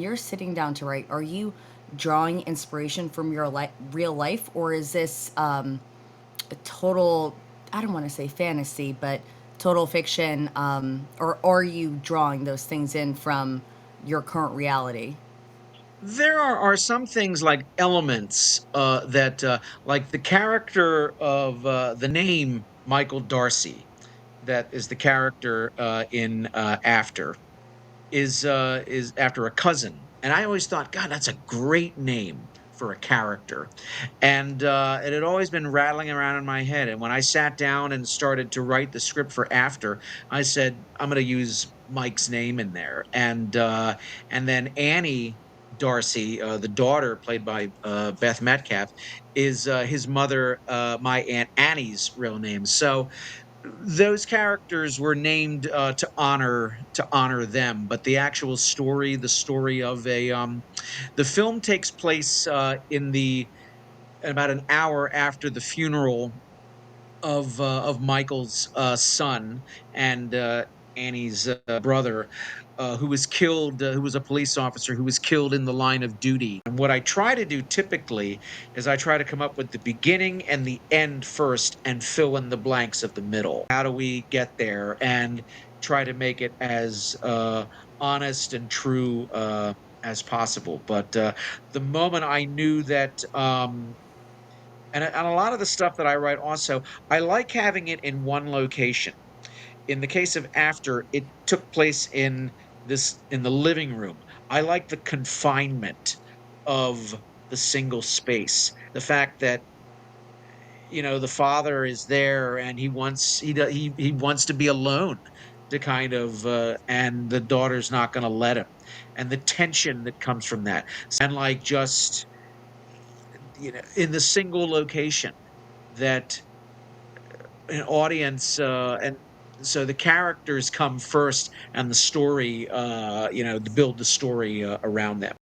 you're sitting down to write, are you drawing inspiration from your real life, or is this a total, I don't want to say fantasy, but total fiction, or are you drawing those things in from your current reality? There are some things like elements that, like the character of the name Michael Darcy, that is the character in After, is after a cousin, and I always thought, God, that's a great name for a character, and it had always been rattling around in my head. And when I sat down and started to write the script for After, I said, I'm going to use Mike's name in there, and then Annie Darcy, the daughter played by Beth Metcalf, is his mother, my aunt Annie's real name. So those characters were named to honor them, but the actual story, the story of a the film takes place in the about an hour after the funeral of Michael's son and Annie's brother, who was killed, who was a police officer who was killed in the line of duty. And what I try to do typically is I try to come up with the beginning and the end first and fill in the blanks of the middle. How do we get there? And try to make it as honest and true as possible. But the moment I knew that and a lot of the stuff that I write also, I like having it in one location. In the case of After, it took place in the living room. I like the confinement of the single space. The fact that, the father is there and he wants to be alone to kind of and the daughter's not going to let him. And the tension that comes from that. And like just in the single location that an audience and so the characters come first and the story to build the story around them.